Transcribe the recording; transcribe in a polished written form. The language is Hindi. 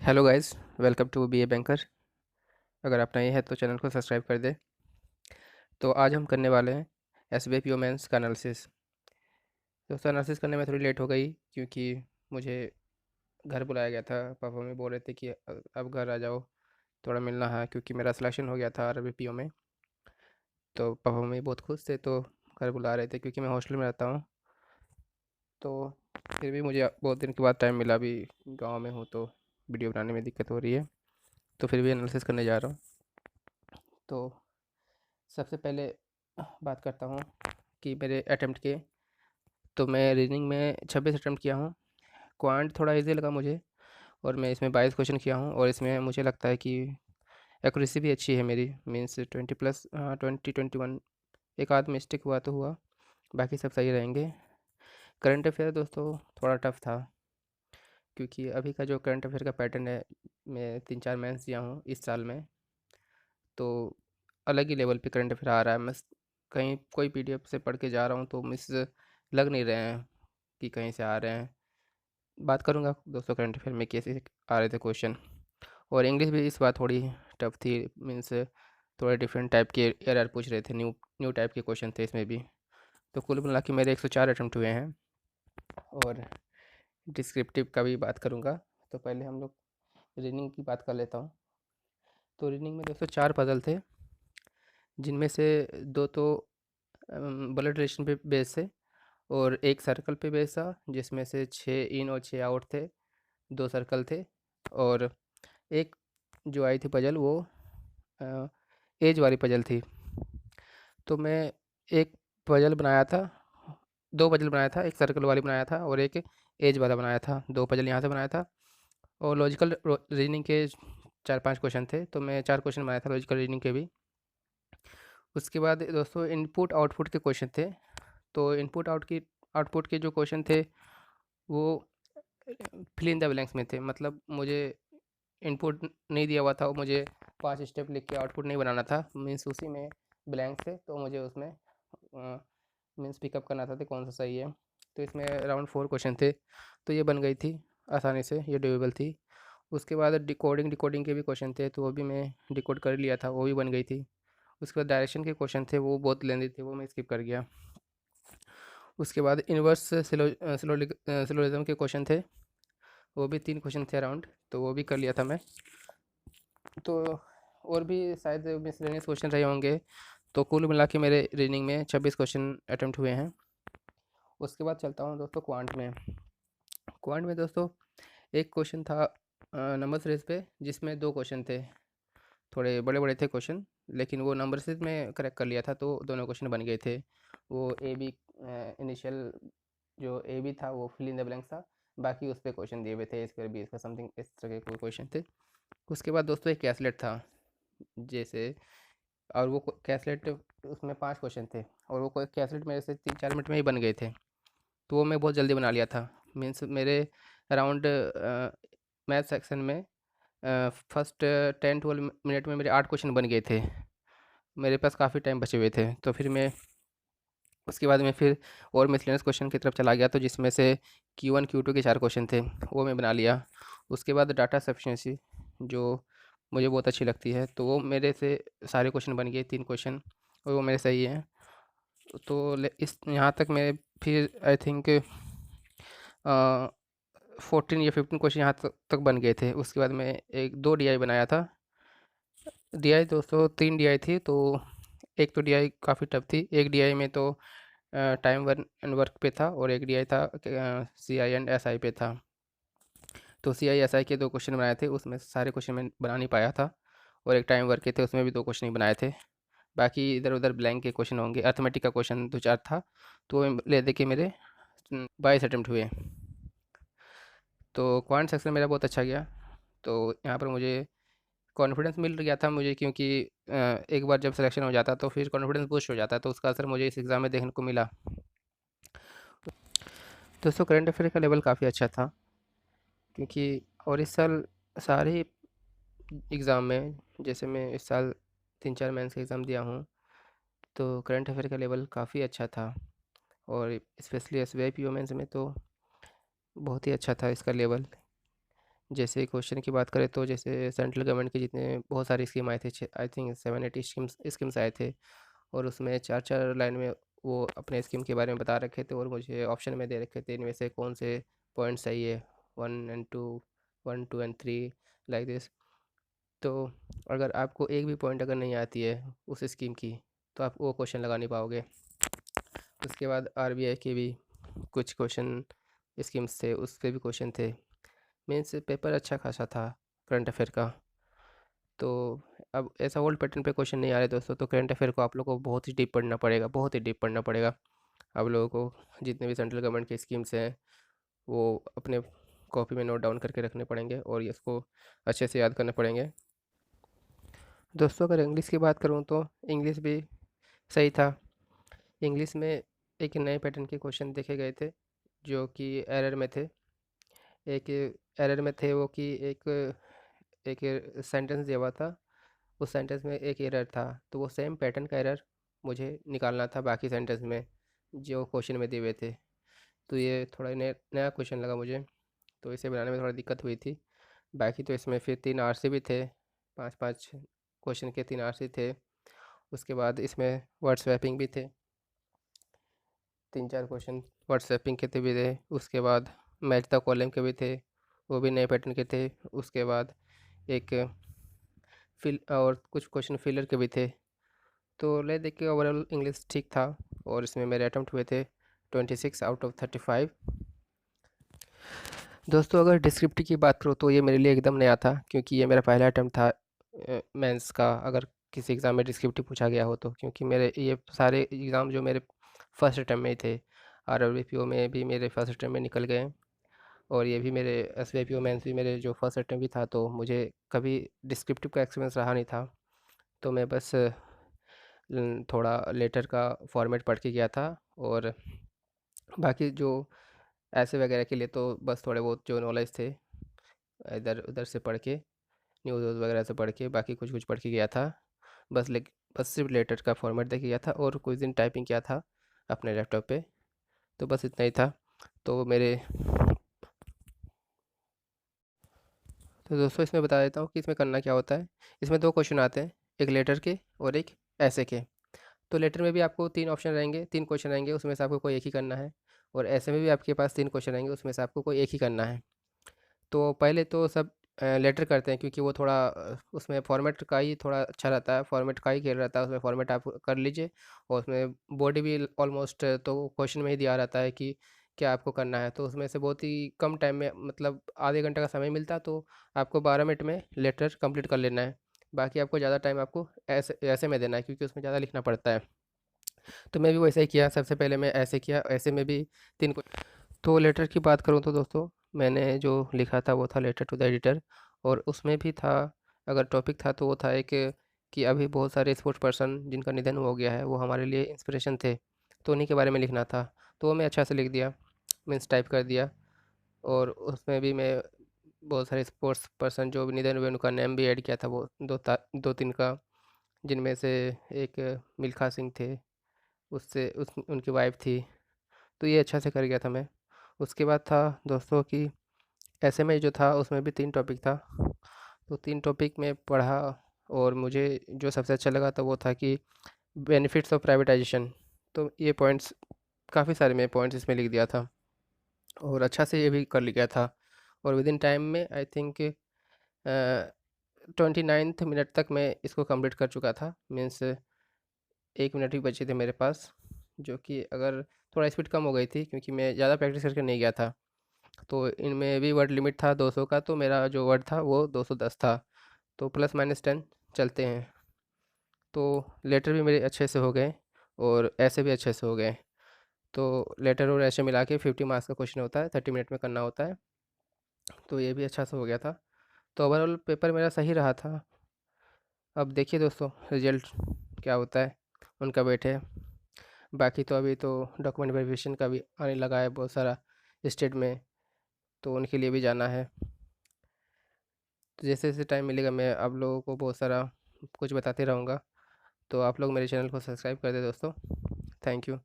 Hello guys, welcome to be a banker. अगर आप नए हैं तो चैनल को सब्सक्राइब कर दें। तो आज हम करने वाले हैं S B I P O mains का एनालिसिस। दोस्तों, एनालिसिस करने में थोड़ी लेट हो गई क्योंकि मुझे घर बुलाया गया था। पापा मम्मी बोल रहे थे कि अब घर आ जाओ, थोड़ा मिलना है, क्योंकि मेरा सिलेक्शन हो गया था आर पी ओ में। तो पापा मम्मी बहुत खुश थे, तो घर बुला रहे थे क्योंकि मैं हॉस्टल में रहता हूँ। तो फिर भी मुझे बहुत दिन के बाद टाइम मिला। अभी गाँव में हूँ तो वीडियो बनाने में दिक्कत हो रही है, तो फिर भी एनालिसिस करने जा रहा हूँ। तो सबसे पहले बात करता हूँ कि मेरे अटेम्प्ट के। तो मैं रीजनिंग में 26 अटेम्प्ट किया हूँ। क्वांट थोड़ा इजी लगा मुझे, और मैं इसमें 22 क्वेश्चन किया हूँ, और इसमें मुझे लगता है कि एक्यूरेसी भी अच्छी है मेरी, मीन्स 20 प्लस 21। एक आध मिस्टेक हुआ तो हुआ, बाकी सब सही रहेंगे। करंट अफेयर दोस्तों थोड़ा टफ था, क्योंकि अभी का जो करंट अफेयर का पैटर्न है, मैं 3-4 मेंस दिया हूँ इस साल में, तो अलग ही लेवल पे करंट अफेयर आ रहा है। मैं कहीं कोई पीडीएफ से पढ़ के जा रहा हूँ तो मिस लग नहीं रहे हैं कि कहीं से आ रहे हैं। बात करूँगा दोस्तों करंट अफेयर में कैसे आ रहे थे क्वेश्चन। और इंग्लिश भी इस बार थोड़ी टफ थी, मीन्स थोड़े डिफरेंट टाइप के एरर पूछ रहे थे, न्यू न्यू टाइप के क्वेश्चन थे इसमें भी। तो कुल मिला के मेरे 104 अटैम्प्ट हुए हैं। और डिस्क्रिप्टिव का भी बात करूँगा। तो पहले हम लोग रीडिंग की बात कर लेता हूँ। तो रीडिंग में दोस्तों 4 पजल थे, जिनमें से 2 तो ब्लड रिलेशन पे बेस थे, और एक सर्कल पे बेस था जिसमें से 6 इन और 6 आउट थे, 2 सर्कल थे। और एक जो आई थी पजल, वो एज वाली पजल थी। तो मैं एक पजल बनाया था, 2 पजल बनाया था, एक सर्कल वाली बनाया था और एक एज वाला बनाया था। 2 पजल यहाँ से बनाया था। और लॉजिकल रीजनिंग के 4-5 क्वेश्चन थे, तो मैं 4 क्वेश्चन बनाया था लॉजिकल रीजनिंग के भी। उसके बाद दोस्तों इनपुट आउटपुट के क्वेश्चन थे। तो आउटपुट के जो क्वेश्चन थे, वो फिल इन द ब्लैंक्स में थे। मतलब मुझे इनपुट नहीं दिया हुआ था, और मुझे 5 स्टेप लिख के आउटपुट नहीं बनाना था, मीन्स उसी में ब्लैंक थे, तो मुझे उसमें मीन्स पिकअप करना था कि कौन सा सही है। तो इसमें अराउंड 4 क्वेश्चन थे, तो ये बन गई थी आसानी से, ये डुएबल थी। उसके बाद डिकोडिंग के भी क्वेश्चन थे, तो वो भी मैं डिकोड कर लिया था, वो भी बन गई थी। उसके बाद डायरेक्शन के क्वेश्चन थे, वो बहुत लेंदी थे, वो मैं स्किप कर गया। उसके बाद इन्वर्स सिलोजिज्म के क्वेश्चन थे, वो भी 3 क्वेश्चन थे अराउंड, तो वो भी कर लिया था मैं। तो और भी शायद मिसलेनियस क्वेश्चन रहे होंगे। तो कुल मिला के मेरे रीजनिंग में 26 क्वेश्चन अटेम्प्ट हुए हैं। उसके बाद चलता हूँ दोस्तों क्वांट में। क्वांट में दोस्तों एक क्वेश्चन था नंबर सीरीज पे, जिसमें 2 क्वेश्चन थे, थोड़े बड़े बड़े थे क्वेश्चन, लेकिन वो नंबर सीरीज में करेक्ट कर लिया था, तो दोनों क्वेश्चन बन गए थे। वो ए बी इनिशियल जो ए बी था वो फिल इन द ब्लैंक्स था, बाकी उस पर क्वेश्चन दिए हुए थे, स्क्वायर बी स्क्वायर समथिंग इस तरह के क्वेश्चन थे। उसके बाद दोस्तों एक कैसलेट था जैसे, और वो कैसलेट उसमें 5 क्वेश्चन थे, और वो कैसलेट मेरे से 3-4 मिनट में ही बन गए थे, तो वो मैं बहुत जल्दी बना लिया था। मीन्स मेरे अराउंड मैथ सेक्शन में फर्स्ट 10-12 मिनट में मेरे 8 क्वेश्चन बन गए थे। मेरे पास काफ़ी टाइम बचे हुए थे, तो फिर मैं उसके बाद में फिर और मिसलेनियस क्वेश्चन की तरफ चला गया, तो जिसमें से Q1 Q2 के 4 क्वेश्चन थे, वो मैं बना लिया। उसके बाद डाटा सफिशिएंसी, जो मुझे बहुत अच्छी लगती है, तो वो मेरे से सारे क्वेश्चन बन गए, 3 क्वेश्चन, और वो मेरे सही हैं। तो इस यहाँ तक मैं फिर आई थिंक 14 या 15 क्वेश्चन यहाँ तक बन गए थे। उसके बाद मैं एक 2 DI बनाया था। DI दोस्तों 3 DI थी, तो एक तो DI काफ़ी टफ थी। एक DI में तो टाइम वन एंड वर्क पे था, और एक DI था CI एंड SI पे था। तो CI SI के 2 क्वेश्चन बनाए थे, उसमें सारे क्वेश्चन मैं बना नहीं पाया था। और एक टाइम वर्क के थे, उसमें भी 2 क्वेश्चन ही बनाए थे। बाकी इधर उधर ब्लैंक के क्वेश्चन होंगे। अर्थमेटिक का क्वेश्चन 2-4 था, तो वो ले दे के मेरे 22 अटेम्प्ट हुए। तो क्वांट सेक्शन मेरा बहुत अच्छा गया। तो यहाँ पर मुझे कॉन्फिडेंस मिल गया था मुझे, क्योंकि एक बार जब सिलेक्शन हो जाता तो फिर कॉन्फिडेंस बूस्ट हो जाता है, तो उसका असर मुझे इस एग्ज़ाम में देखने को मिला। दोस्तों करंट अफेयर का लेवल काफ़ी अच्छा था, क्योंकि और इस साल सारे एग्ज़ाम में, जैसे मैं इस साल 3-4 मेंस का एग्ज़ाम दिया हूँ, तो करंट अफेयर का लेवल काफ़ी अच्छा था। और स्पेशली SBI PO मेंस में तो बहुत ही अच्छा था इसका लेवल, जैसे क्वेश्चन की बात करें तो जैसे सेंट्रल गवर्नमेंट के जितने बहुत सारी स्कीम आए थे, आई थिंक 7-8 स्कीम्स आए थे, और उसमें 4-4 लाइन में वो अपने स्कीम के बारे में बता रखे थे और मुझे ऑप्शन में दे रखे थे इनमें से कौन से पॉइंट सही है, 1 and 2, 1, 2 and 3, लाइक दिस। तो अगर आपको एक भी पॉइंट अगर नहीं आती है उस स्कीम की, तो आप वो क्वेश्चन लगा नहीं पाओगे। उसके बाद आरबीआई के भी कुछ क्वेश्चन स्कीम्स थे, उस पे भी क्वेश्चन थे। मीन्स पेपर अच्छा खासा था करंट अफेयर का। तो अब ऐसा ओल्ड पैटर्न पे क्वेश्चन नहीं आ रहे दोस्तों, तो करंट अफेयर को आप लोगों को बहुत ही डीप पढ़ना पड़ेगा, बहुत ही डीप पढ़ना पड़ेगा। आप लोगों को जितने भी सेंट्रल गवर्नमेंट की स्कीम्स हैं वो अपने कॉपी में नोट डाउन करके रखने पड़ेंगे और इसको अच्छे से याद करने पड़ेंगे। दोस्तों अगर इंग्लिश की बात करूँ तो इंग्लिश भी सही था। इंग्लिश में एक नए पैटर्न के क्वेश्चन देखे गए थे जो कि एरर में थे। एक एरर में थे वो कि एक एक सेंटेंस दिया हुआ था, उस सेंटेंस में एक एरर था, तो वो सेम पैटर्न का एरर मुझे निकालना था बाकी सेंटेंस में जो क्वेश्चन में दिए हुए थे। तो ये थोड़ा नया क्वेश्चन लगा मुझे, तो इसे बनाने में थोड़ा दिक्कत हुई थी। बाकी तो इसमें फिर 3 आरसी भी थे, 5-5 क्वेश्चन के 3 आरसी थे। उसके बाद इसमें वर्ड स्वैपिंग भी थे, 3-4 क्वेश्चन वर्ड स्वैपिंग के थे भी थे। उसके बाद मैच द कॉलम के भी थे, वो भी नए पैटर्न के थे। उसके बाद एक फिल और कुछ क्वेश्चन फिलर के भी थे। तो ले देख के ओवरऑल इंग्लिश ठीक था और इसमें मेरे अटेम्प्ट हुए थे 26 out of 35। दोस्तों अगर डिस्क्रिप्टिव की बात करूँ तो ये मेरे लिए एकदम नया था, क्योंकि ये मेरा पहला अटेम्प्ट था मेंस का, अगर किसी एग्ज़ाम में डिस्क्रिप्टिव पूछा गया हो तो। क्योंकि मेरे ये सारे एग्ज़ाम जो मेरे फर्स्ट अटेम्प्ट में ही थे, आरआरबी में भी मेरे फर्स्ट अटेम्प्ट में निकल गए, और ये भी मेरे एसबीआईपीओ मेंस भी मेरे जो फर्स्ट अटेम्प्ट भी था, तो मुझे कभी डिस्क्रिप्टिव का एक्सपीरियंस रहा नहीं था। तो मैं बस थोड़ा लेटर का फॉर्मेट पढ़ के गया था, और बाकी जो ऐसे वगैरह के लिए तो बस थोड़े बहुत जो नॉलेज थे इधर उधर से पढ़ के, न्यूज़ व्यूज़ वगैरह से पढ़ के, बाकी कुछ कुछ पढ़ के गया था। बस सिर्फ लेटर का फॉर्मेट देख के गया था और कुछ दिन टाइपिंग किया था अपने लैपटॉप पे। तो बस इतना ही था। तो मेरे तो दोस्तों इसमें बता देता हूँ कि इसमें करना क्या होता है। इसमें 2 क्वेश्चन आते हैं, एक लेटर के और एक ऐसे के। तो लेटर में भी आपको 3 ऑप्शन रहेंगे, 3 क्वेश्चन रहेंगे, उसमें से आपको कोई एक ही करना है। और ऐसे में भी आपके पास 3 क्वेश्चन रहेंगे, उसमें से आपको कोई एक ही करना है। तो पहले तो सब लेटर करते हैं, क्योंकि वो थोड़ा उसमें फॉर्मेट का ही थोड़ा अच्छा रहता है, फॉर्मेट का ही खेल रहता है, उसमें फॉर्मेट आप कर लीजिए। और उसमें बॉडी भी ऑलमोस्ट तो क्वेश्चन में ही दिया रहता है कि क्या आपको करना है। तो उसमें से बहुत ही कम टाइम में, मतलब आधे घंटे का समय मिलता है, तो आपको 12 मिनट में लेटर कंप्लीट कर लेना है। बाकी आपको ज़्यादा टाइम आपको ऐसे ऐसे में देना है, क्योंकि उसमें ज़्यादा लिखना पड़ता है। तो मैं भी वैसा ही किया, सबसे पहले मैं ऐसे किया, ऐसे में भी 3। तो लेटर की बात करूँ तो दोस्तों मैंने जो लिखा था वो था लेटर टू द एडिटर, और उसमें भी था, अगर टॉपिक था तो वो था एक कि अभी बहुत सारे स्पोर्ट्स पर्सन जिनका निधन हो गया है वो हमारे लिए इंस्पिरेशन थे, तो उन्हीं के बारे में लिखना था। तो वो मैं अच्छा से लिख दिया, मीन्स टाइप कर दिया। और उसमें भी मैं बहुत सारे स्पोर्ट्स पर्सन जो भी निधन हुए उनका नेम भी ऐड किया था, वो 2-3 का, जिनमें से एक मिल्खा सिंह थे, उससे उस उनकी वाइफ थी। तो ये अच्छा से कर गया था मैं। उसके बाद था दोस्तों कि ऐसे में जो था उसमें भी 3 टॉपिक था। तो 3 टॉपिक में पढ़ा, और मुझे जो सबसे अच्छा लगा था वो था कि बेनिफिट्स ऑफ प्राइवेटाइजेशन। तो ये पॉइंट्स, काफ़ी सारे मैं पॉइंट्स इसमें लिख दिया था, और अच्छा से ये भी कर लिया था। और विद इन टाइम में आई थिंक 29th मिनट तक मैं इसको कंप्लीट कर चुका था। मीन्स 1 मिनट ही बचे थे मेरे पास, जो कि अगर थोड़ा स्पीड कम हो गई थी क्योंकि मैं ज़्यादा प्रैक्टिस करके नहीं गया था। तो इनमें भी वर्ड लिमिट था 200 का, तो मेरा जो वर्ड था वो 210 था। तो +-10 चलते हैं। तो लेटर भी मेरे अच्छे से हो गए और ऐसे भी अच्छे से हो गए। तो लेटर और ऐसे मिला के 50 मार्क्स का क्वेश्चन होता है, 30 मिनट में करना होता है। तो ये भी अच्छा से हो गया था। तो ओवरऑल पेपर मेरा सही रहा था। अब देखिए दोस्तों रिजल्ट क्या होता है, उनका वेट है। बाकी तो अभी तो डॉक्यूमेंट वेरिफिकेशन का भी आने लगा है बहुत सारा स्टेट में, तो उनके लिए भी जाना है। तो जैसे-जैसे टाइम मिलेगा मैं आप लोगों को बहुत सारा कुछ बताते रहूँगा। तो आप लोग मेरे चैनल को सब्सक्राइब कर दें दोस्तों। Thank you.